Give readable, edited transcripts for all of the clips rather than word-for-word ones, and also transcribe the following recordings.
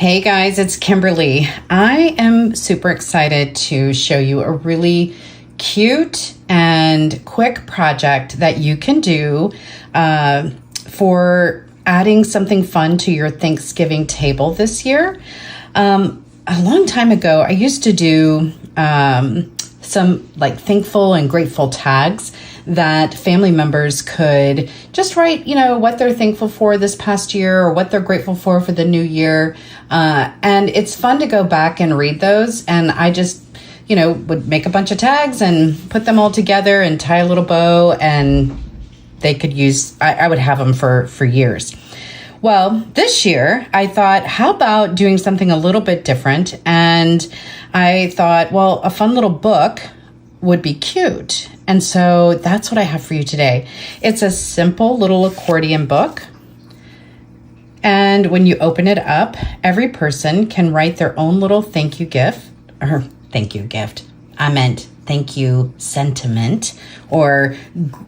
Hey guys, it's Kimberly. I am super excited to show you a really cute and quick project that you can do for adding something fun to your Thanksgiving table this year. A long time ago, I used to do some like thankful and grateful tags that family members could just write, what they're thankful for this past year or what they're grateful for the new year. And it's fun to go back and read those. And I just, would make a bunch of tags and put them all together and tie a little bow, and they could use, I would have them for years. Well, this year I thought, how about doing something a little bit different? And I thought, well, a fun little book would be cute. And so that's what I have for you today. It's a simple little accordion book. And when you open it up, every person can write their own little thank you gift. I meant thank you sentiment or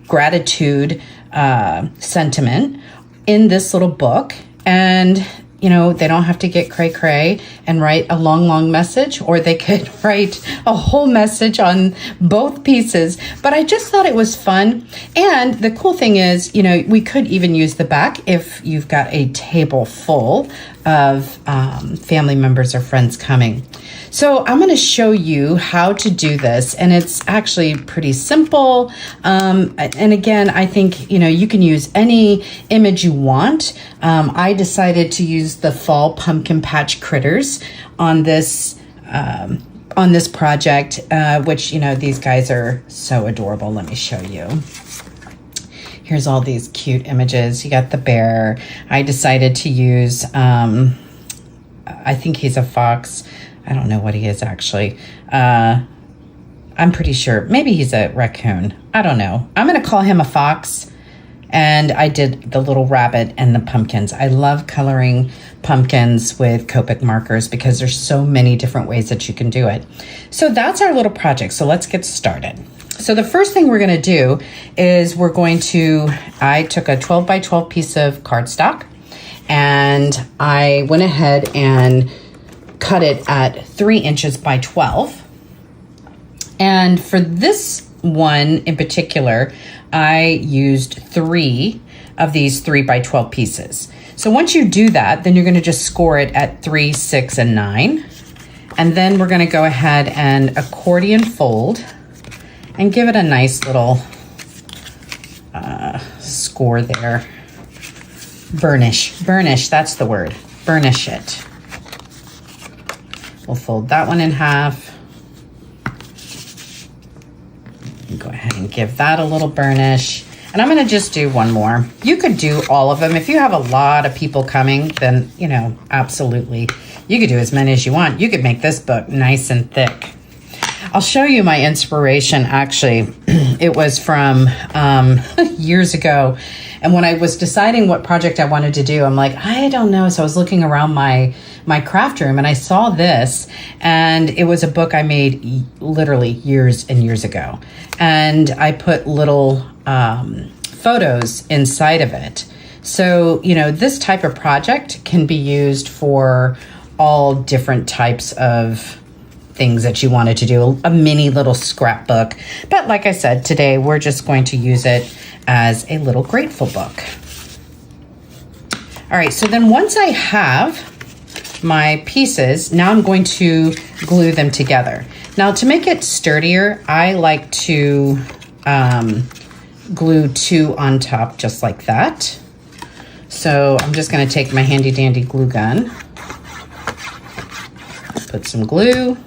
gratitude sentiment in this little book. And they don't have to get cray-cray and write a long message, or they could write a whole message on both pieces. But I just thought it was fun. And the cool thing is, we could even use the back if you've got a table full of family members or friends coming. So I'm going to show you how to do this, and it's actually pretty simple. And again, I think, you can use any image you want. I decided to use the fall pumpkin patch critters on this project, which, these guys are so adorable. Let me show you. Here's all these cute images. You got the bear. I decided to use, I think he's a fox. I don't know what he is actually. I'm pretty sure. Maybe he's a raccoon. I don't know. I'm going to call him a fox. And I did the little rabbit and the pumpkins. I love coloring pumpkins with Copic markers because there's so many different ways that you can do it. So that's our little project. So let's get started. So the first thing we're going to do is I took a 12 by 12 piece of cardstock, and I went ahead and cut it at 3 inches by 12. And for this one in particular, I used 3 of these 3 by 12 pieces. So once you do that, then you're going to just score it at 3, 6, and 9. And then we're going to go ahead and accordion fold and give it a nice little score there. Burnish, that's the word. Burnish it. We'll fold that one in half. Go ahead and give that a little burnish. And I'm going to just do one more. You could do all of them. If you have a lot of people coming, then, absolutely. You could do as many as you want. You could make this book nice and thick. I'll show you my inspiration, actually. It was from years ago. And when I was deciding what project I wanted to do, I'm like, I don't know. So I was looking around my craft room, and I saw this, and it was a book I made literally years and years ago. And I put little photos inside of it. So, this type of project can be used for all different types of things that you wanted to do, a mini little scrapbook. But like I said, today we're just going to use it as a little grateful book. All right, so then once I have my pieces, now I'm going to glue them together. Now to make it sturdier, I like to glue 2 on top just like that. So I'm just going to take my handy dandy glue gun, put some glue,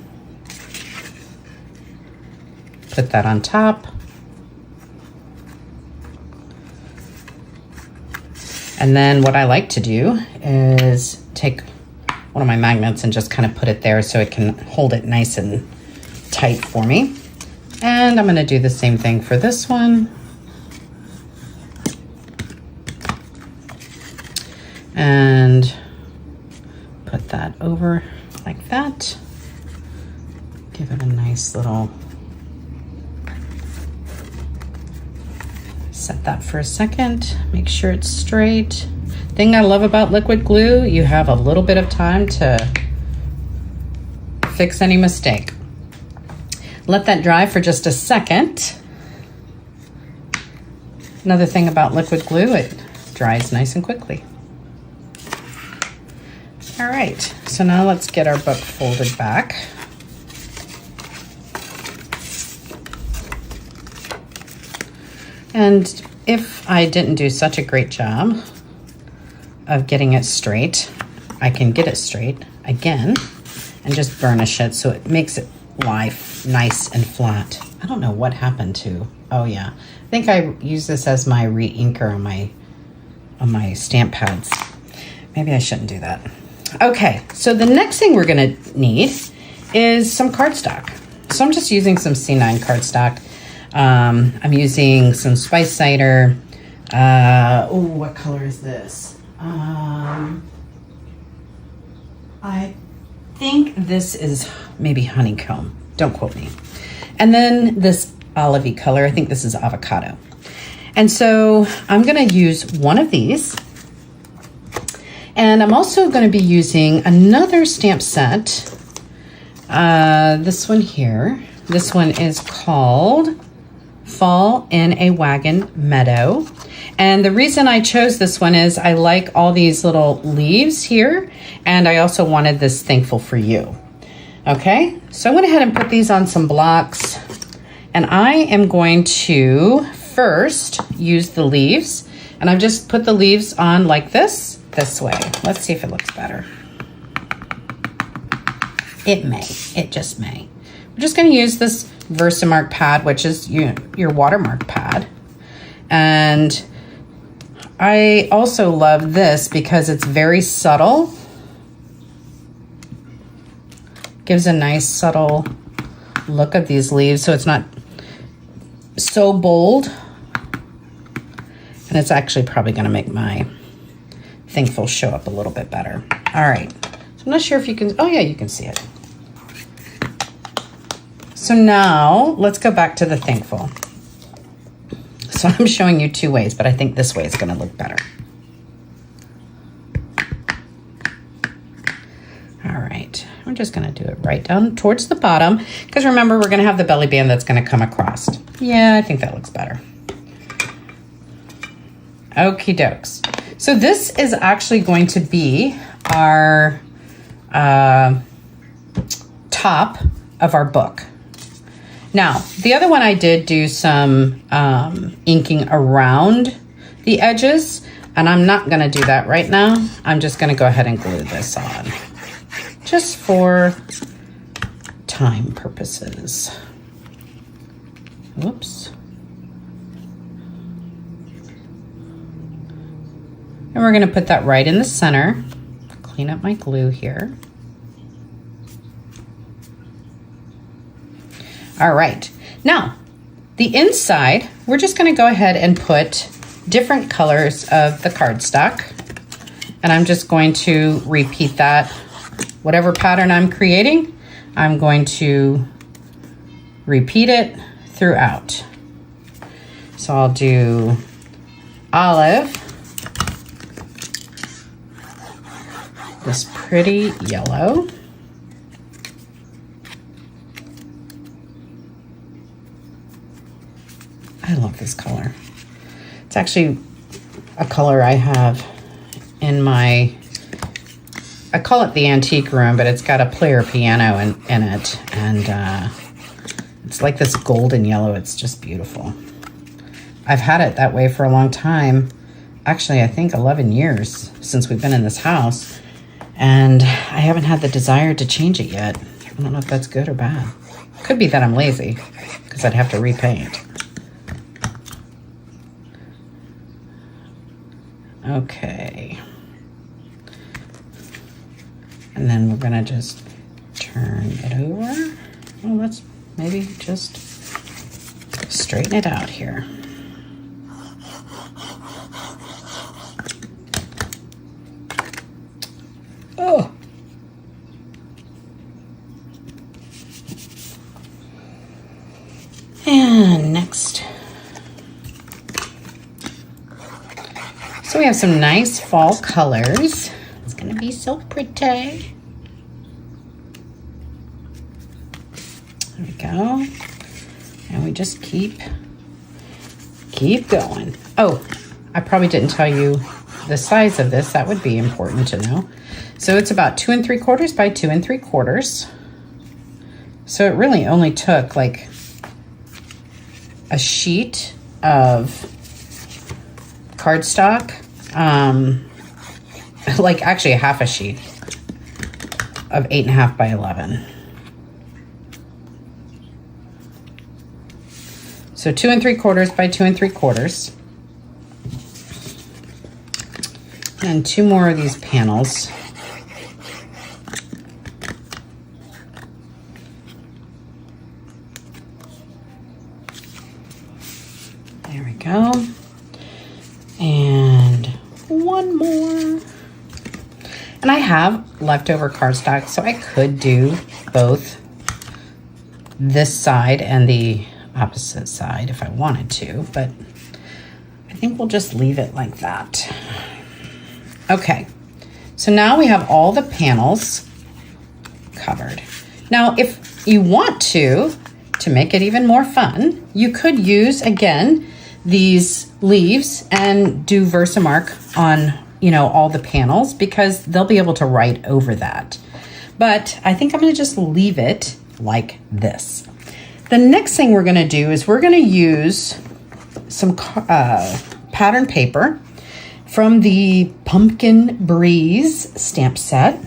put that on top. And then what I like to do is take one of my magnets and just kind of put it there so it can hold it nice and tight for me. And I'm going to do the same thing for this one. And put that over like that. Give it a nice little, set that for a second, make sure it's straight. Thing I love about liquid glue, you have a little bit of time to fix any mistake. Let that dry for just a second. Another thing about liquid glue, it dries nice and quickly. All right, so now let's get our book folded back. And if I didn't do such a great job of getting it straight, I can get it straight again and just burnish it so it makes it lie nice and flat. I don't know what happened to, oh yeah. I think I use this as my re-inker on my stamp pads. Maybe I shouldn't do that. Okay, so the next thing we're gonna need is some cardstock. So I'm just using some C9 cardstock. I'm using some spice cider. Oh, what color is this? I think this is maybe honeycomb. Don't quote me. And then this olivey color, I think this is avocado. And so I'm gonna use one of these. And I'm also gonna be using another stamp set. This one here. This one is called Fall in a Wagon Meadow. And the reason I chose this one is I like all these little leaves here, and I also wanted this Thankful for You. Okay, so I went ahead and put these on some blocks, and I am going to first use the leaves, and I've just put the leaves on like this way. Let's see if it looks better. It may, it just may. We're just gonna use this Versamark pad, which is your watermark pad. And I also love this because it's very subtle. Gives a nice subtle look of these leaves, so it's not so bold. And it's actually probably gonna make my Thankful show up a little bit better. All right, so I'm not sure if you can, oh yeah, you can see it. So now let's go back to the Thankful. So I'm showing you two ways, but I think this way is gonna look better. All right, we're just gonna do it right down towards the bottom, because remember, we're gonna have the belly band that's gonna come across. Yeah, I think that looks better. Okie dokes. So this is actually going to be our top of our book. Now, the other one I did do some inking around the edges, and I'm not gonna do that right now. I'm just gonna go ahead and glue this on, just for time purposes. Whoops. And we're gonna put that right in the center. Clean up my glue here. All right, now the inside, we're just gonna go ahead and put different colors of the cardstock. And I'm just going to repeat that. Whatever pattern I'm creating, I'm going to repeat it throughout. So I'll do olive, this pretty yellow, I love this color. It's actually a color I have in my, I call it the antique room, but it's got a player piano in it. And it's like this golden yellow. It's just beautiful. I've had it that way for a long time. Actually, I think 11 years since we've been in this house. And I haven't had the desire to change it yet. I don't know if that's good or bad. Could be that I'm lazy, because I'd have to repaint. Okay. And then we're gonna just turn it over. Well, let's maybe just straighten it out here. Oh. And next. So we have some nice fall colors. It's gonna be so pretty. There we go. And we just keep going. Oh, I probably didn't tell you the size of this. That would be important to know. So it's about 2 3/4 by 2 3/4. So it really only took like a sheet of cardstock, like actually half a sheet of 8.5 by 11. So 2 3/4 by 2 3/4. And 2 more of these panels. There we go. And 1 more. And I have leftover cardstock, so I could do both this side and the opposite side if I wanted to, but I think we'll just leave it like that. Okay, so now we have all the panels covered. Now, if you want to make it even more fun, you could use, again, these leaves and do Versamark on, you know, all the panels, because they'll be able to write over that. But I think I'm gonna just leave it like this. The next thing we're gonna do is we're gonna use some pattern paper from the Pumpkin Breeze stamp set.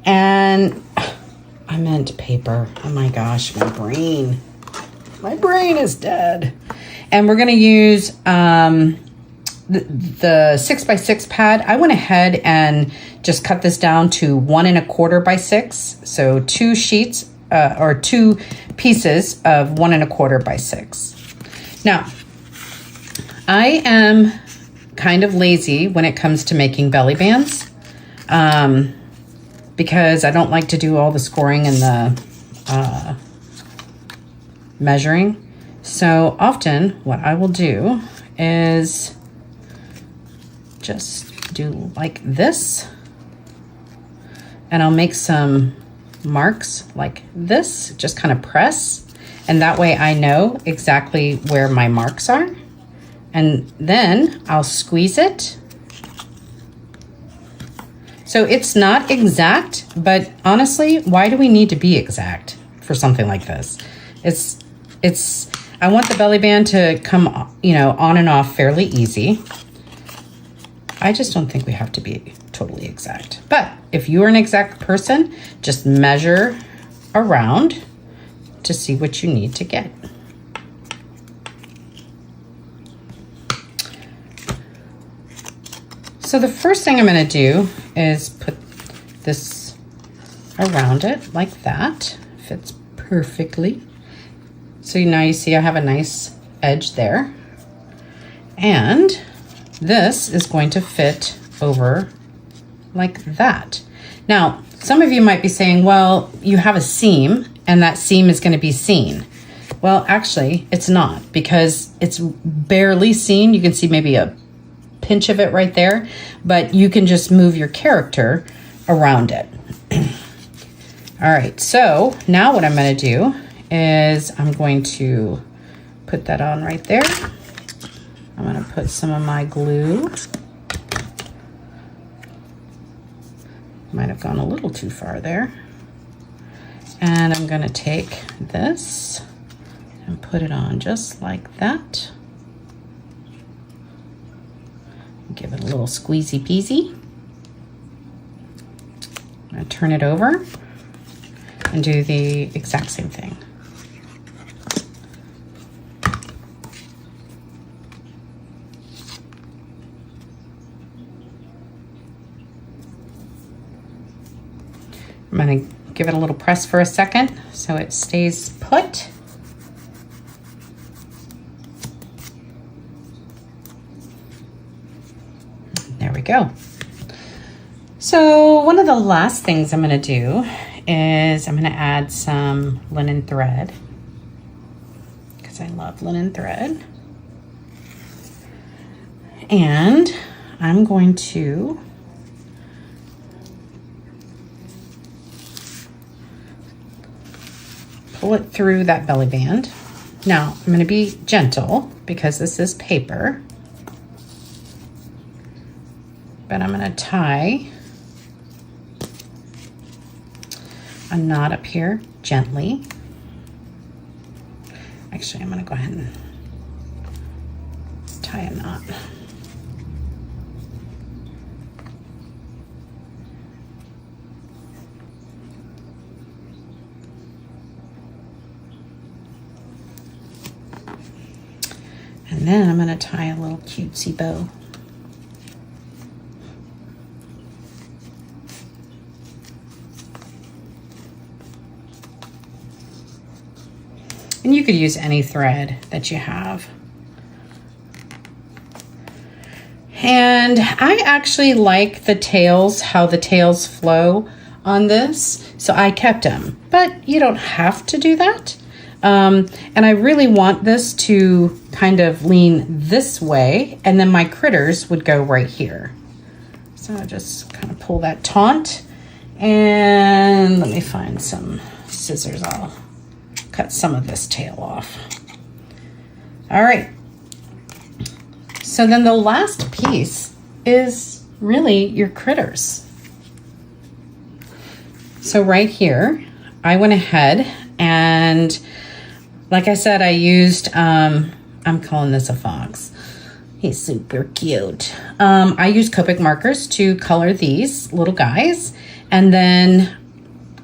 And I meant paper. Oh my gosh, my brain is dead. And we're gonna use the 6x6 pad. I went ahead and just cut this down to 1 1/4 by 6. So 2 sheets or 2 pieces of 1 1/4 by 6. Now, I am kind of lazy when it comes to making belly bands because I don't like to do all the scoring and the measuring. So often what I will do is just do like this, and I'll make some marks like this, just kind of press, and that way I know exactly where my marks are. And then I'll squeeze it. So it's not exact, but honestly, why do we need to be exact for something like this? I want the belly band to come, you know, on and off fairly easy. I just don't think we have to be totally exact. But if you are an exact person, just measure around to see what you need to get. So the first thing I'm gonna do is put this around it like that. Fits perfectly. So now you see I have a nice edge there. And this is going to fit over like that. Now, some of you might be saying, well, you have a seam and that seam is going to be seen. Well, actually, it's not, because it's barely seen. You can see maybe a pinch of it right there, but you can just move your character around it. All right, so now what I'm going to do is I'm going to put that on right there. I'm going to put some of my glue. Might have gone a little too far there. And I'm going to take this and put it on just like that. Give it a little squeezy peasy. I'm going to turn it over and do the exact same thing. I'm going to give it a little press for a second so it stays put. There we go. So one of the last things I'm going to do is I'm going to add some linen thread, because I love linen thread. And I'm going to pull it through that belly band. Now, I'm going to be gentle because this is paper, but I'm going to tie a knot up here gently. Actually, I'm going to go ahead and tie a knot. And then I'm going to tie a little cutesy bow. And you could use any thread that you have. And I actually like the tails, how the tails flow on this. So I kept them, but you don't have to do that. And I really want this to kind of lean this way, and then my critters would go right here. So I'll just kind of pull that taunt, and let me find some scissors. I'll cut some of this tail off. All right. So then the last piece is really your critters. So right here, I went ahead and, like I said, I used, I'm calling this a fox. He's super cute. I used Copic markers to color these little guys, and then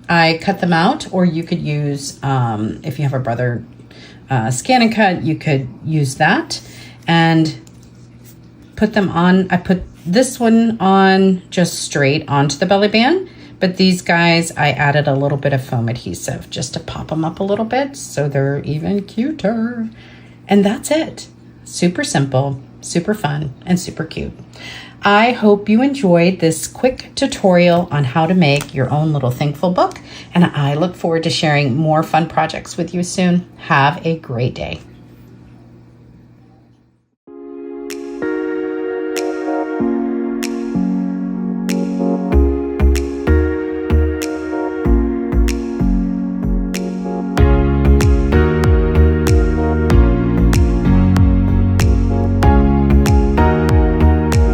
I cut them out, or you could use, if you have a Brother Scan and Cut, you could use that and put them on. I put this one on just straight onto the belly band, but these guys, I added a little bit of foam adhesive just to pop them up a little bit so they're even cuter. And that's it. Super simple, super fun, and super cute. I hope you enjoyed this quick tutorial on how to make your own little Thankful book, and I look forward to sharing more fun projects with you soon. Have a great day.